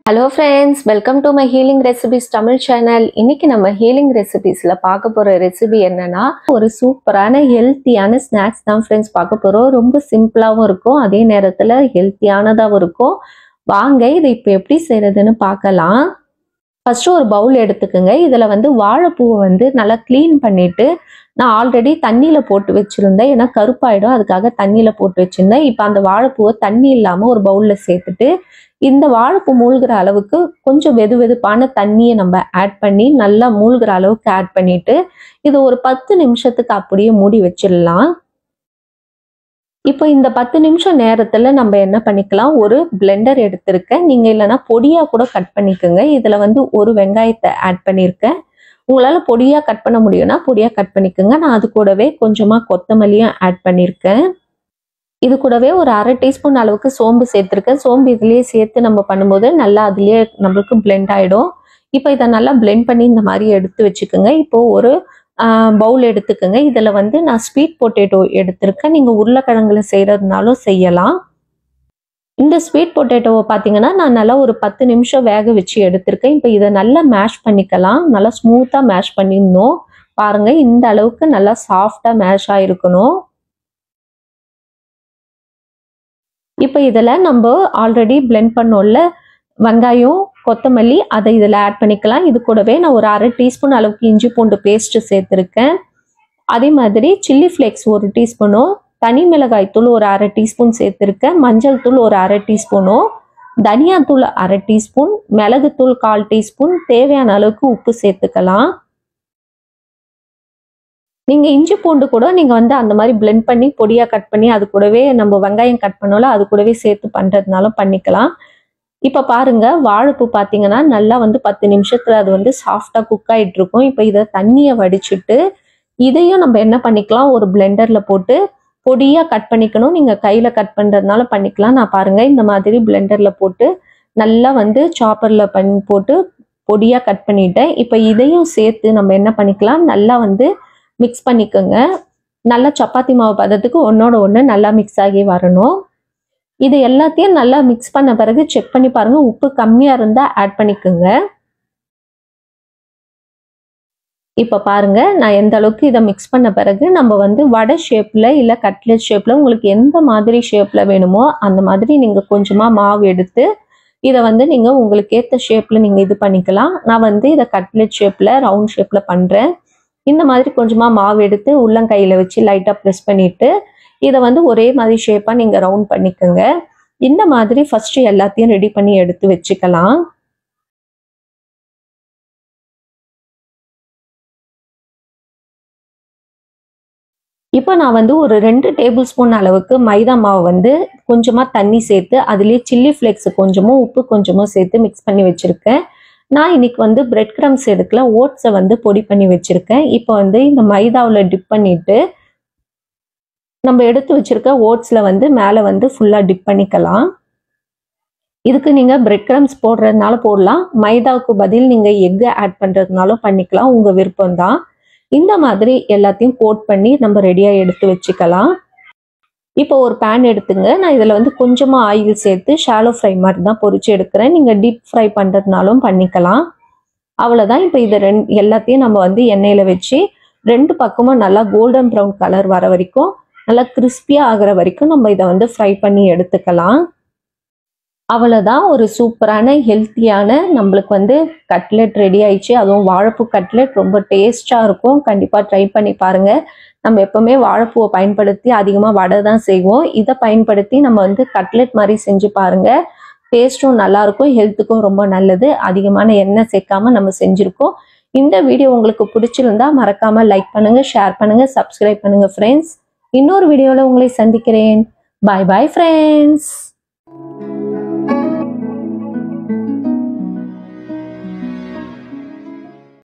Hello friends, welcome to my healing recipes Tamil channel. இன்னைக்கு நம்ம healing recipesல பார்க்க போற ரெசிபி என்னன்னா ஒரு சூப்பரான ஹெல்த்தியான ஸ்நாக்ஸ் தான் फ्रेंड्स பார்க்க போறோம். ரொம்ப சிம்பிளாவும் இருக்கும், அதே நேரத்துல ஹெல்த்தியானதாவும் இருக்கும். வாங்க இதை இப்போ எப்படி செய்யறதுன்னு பார்க்கலாம். ஃபர்ஸ்ட் ஒரு பவுல் எடுத்துக்கங்க. இதுல வாழைப்பூவை நல்லா க்ளீன் பண்ணிட்டு நான் ஆல்ரெடி தண்ணியில போட்டு வச்சிருந்தேன். ஏன்னா கருப்பாயிடும், அதுக்காக தண்ணியில போட்டு வச்சிருந்தேன். இப்போ அந்த வாழைப்பூவை தண்ணி இல்லாம ஒரு பவுல்ல சேர்த்துட்டு இந்த வாழைப்பூ மூழ்கிற அளவுக்கு கொஞ்சம் வெதுவெதுப்பான தண்ணியை நம்ம ஆட் பண்ணி நல்லா மூழ்கிற அளவுக்கு ஆட் பண்ணிட்டு இது ஒரு 10 நிமிஷத்துக்கு அப்படியே மூடி வச்சிடலாம். இப்போ இந்த 10 நிமிஷம் நேரத்துல நம்ம என்ன பண்ணிக்கலாம், ஒரு பிளெண்டர் எடுத்திருக்கேன். நீங்க இல்லைன்னா பொடியா கூட கட் பண்ணிக்கோங்க. இதுல ஒரு வெங்காயத்தை ஆட் பண்ணியிருக்கேன். உங்களால பொடியா கட் பண்ண முடியும்னா பொடியா கட் பண்ணிக்கோங்க. நான் அது கூடவே கொஞ்சமா கொத்தமல்லியும் ஆட் பண்ணியிருக்கேன். இது கூடவே ஒரு 1/2 டீஸ்பூன் அளவுக்கு சோம்பு சேர்த்துருக்கேன். சோம்பு இதுலயே சேர்த்து நம்ம பண்ணும்போது நல்லா அதுலயே நம்மளுக்கு பிளெண்ட் ஆயிடும். இப்போ இதை நல்லா பிளெண்ட் பண்ணி இந்த மாதிரி எடுத்து வச்சுக்கோங்க. இப்போ ஒரு பவுல் எடுத்துக்கோங்க. இதுல நான் ஸ்வீட் பொட்டேட்டோ எடுத்திருக்கேன். நீங்க உருளைக்கிழங்குல செய்யறதுனாலும் செய்யலாம். இந்த ஸ்வீட் பொட்டேட்டோவை பார்த்தீங்கன்னா நான் நல்லா ஒரு 10 நிமிஷம் வேக வச்சு எடுத்திருக்கேன். இப்போ இதை நல்லா மேஷ் பண்ணிக்கலாம். நல்லா ஸ்மூத்தா மேஷ் பண்ணிடணும். பாருங்க, இந்த அளவுக்கு நல்லா சாஃப்டா மேஷ் ஆயிருக்கணும். இப்போ இதில் நம்ம ஆல்ரெடி பிளெண்ட் பண்ணோம்ல வெங்காயம் கொத்தமல்லி, அதை இதில் ஆட் பண்ணிக்கலாம். இது கூடவே நான் ஒரு 1/2 டீஸ்பூன் அளவுக்கு இஞ்சி பூண்டு பேஸ்ட் சேர்த்துருக்கேன். அதே மாதிரி சில்லி ஃப்ளேக்ஸ் 1 டீஸ்பூனும், தனி மிளகாய் தூள் ஒரு 1/2 டீஸ்பூன் சேர்த்துருக்கேன். மஞ்சள் தூள் ஒரு 1/2 டீஸ்பூனும், தனியாத்தூள் 1/2 டீஸ்பூன், மிளகுத்தூள் 1/4 டீஸ்பூன், தேவையான அளவுக்கு உப்பு சேர்த்துக்கலாம். நீங்க இஞ்சி பூண்டு கூட நீங்க அந்த மாதிரி பிளெண்ட் பண்ணி பொடியா கட் பண்ணி அது கூடவே நம்ம வெங்காயம் கட் பண்ணோம்ல அது கூடவே சேர்த்து பண்றதுனாலும் பண்ணிக்கலாம். இப்ப பாருங்க, வாழைப்பூ பாத்தீங்கன்னா நல்லா 10 நிமிஷத்துல அது சாஃப்டா குக் ஆயிட்டு இருக்கும். இப்ப இதை தண்ணியை வடிச்சுட்டு இதையும் நம்ம என்ன பண்ணிக்கலாம், ஒரு பிளெண்டர்ல போட்டு பொடியா கட் பண்ணிக்கணும். நீங்க கையில கட் பண்றதுனால பண்ணிக்கலாம். நான் பாருங்க இந்த மாதிரி பிளெண்டர்ல போட்டு நல்லா சாப்பர்ல போட்டு பொடியா கட் பண்ணிட்டேன். இப்ப இதையும் சேர்த்து நம்ம என்ன பண்ணிக்கலாம், நல்லா மிக்ஸ் பண்ணிக்கோங்க. நல்லா சப்பாத்தி மாவு பதத்துக்கு ஒன்னோட ஒன்று நல்லா மிக்ஸ் ஆகி வரணும். இது எல்லாத்தையும் நல்லா மிக்ஸ் பண்ண பிறகு செக் பண்ணி பாருங்க, உப்பு கம்மியா இருந்தா ஆட் பண்ணிக்கோங்க. இப்ப பாருங்க, நான் எந்த அளவுக்கு இதை மிக்ஸ் பண்ண பிறகு நம்ம வடை ஷேப்ல இல்ல கட்லெட் ஷேப்ல உங்களுக்கு எந்த மாதிரி ஷேப்ல வேணுமோ அந்த மாதிரி நீங்க கொஞ்சமா மாவு எடுத்து இதை நீங்க உங்களுக்கு ஏற்ற ஷேப்ல நீங்க இது பண்ணிக்கலாம். நான் இதை கட்லெட் ஷேப்ல ரவுண்ட் ஷேப்ல பண்றேன். இந்த மாதிரி கொஞ்சமா மாவு எடுத்து உள்ளங்கையில வச்சு லைட்டா ப்ரெஸ் பண்ணிட்டு இதை ஒரே மாதிரி ஷேப்பா நீங்க ரவுண்ட் பண்ணிக்கோங்க. இந்த மாதிரி ஃபர்ஸ்ட் எல்லாத்தையும் ரெடி பண்ணி எடுத்து வச்சுக்கலாம். இப்போ நான் ஒரு 2 டேபிள் ஸ்பூன் அளவுக்கு மைதா மாவு கொஞ்சமா தண்ணி சேர்த்து அதுலயே சில்லி ஃப்ளேக்ஸ் கொஞ்சமும் உப்பு கொஞ்சமும் சேர்த்து மிக்ஸ் பண்ணி வச்சிருக்கேன். நான் இன்னைக்கு பிரெட் கிரம்ஸ் எடுக்கல, ஓட்ஸை பொடி பண்ணி வச்சிருக்கேன். இப்போ இந்த மைதாவில் டிப் பண்ணிட்டு நம்ம எடுத்து வச்சிருக்க ஓட்ஸ்ல மேலே ஃபுல்லா டிப் பண்ணிக்கலாம். இதுக்கு நீங்க பிரெட் கிரம்ஸ் போடுறதுனால போடலாம், மைதாவுக்கு பதில் நீங்க எக் ஆட் பண்றதுனாலும் பண்ணிக்கலாம், உங்க விருப்பம் தான். இந்த மாதிரி எல்லாத்தையும் கோட் பண்ணி நம்ம ரெடியா எடுத்து வச்சுக்கலாம். இப்போ ஒரு பேன் எடுத்துங்க. நான் இதில் கொஞ்சமாக ஆயில் சேர்த்து ஷாலோ ஃப்ரை மாதிரி தான் பொரிச்சு எடுக்கிறேன். நீங்கள் டீப் ஃப்ரை பண்ணுறதுனாலும் பண்ணிக்கலாம். அவ்வளோதான். இப்போ இதை எல்லாத்தையும் நம்ம எண்ணெயில் வச்சு 2 பக்கமும் நல்லா கோல்டன் ப்ரௌன் கலர் வர வரைக்கும் நல்லா கிறிஸ்பியாக ஆகிற வரைக்கும் நம்ம இதை ஃப்ரை பண்ணி எடுத்துக்கலாம். அவ்வளோதான், ஒரு சூப்பரான ஹெல்த்தியான நம்மளுக்கு கட்லெட் ரெடி ஆயிடுச்சு. அதுவும் வாழைப்பூ கட்லெட் ரொம்ப டேஸ்டாக இருக்கும். கண்டிப்பாக ட்ரை பண்ணி பாருங்க. நம்ம எப்பவுமே வாழைப்பூவை பயன்படுத்தி அதிகமாக வடை தான் செய்வோம். இதை பயன்படுத்தி நம்ம கட்லெட் மாதிரி செஞ்சு பாருங்க. டேஸ்ட்டும் நல்லா இருக்கும், ஹெல்த்துக்கும் ரொம்ப நல்லது. அதிகமான எண்ணெய் சேர்க்காம நம்ம செஞ்சுருக்கோம். இந்த வீடியோ உங்களுக்கு பிடிச்சிருந்தா மறக்காம லைக் பண்ணுங்க, ஷேர் பண்ணுங்க, சப்ஸ்கிரைப் பண்ணுங்க ஃப்ரெண்ட்ஸ். இன்னொரு வீடியோவில் உங்களை சந்திக்கிறேன். பாய் பாய் ஃப்ரெண்ட்ஸ்.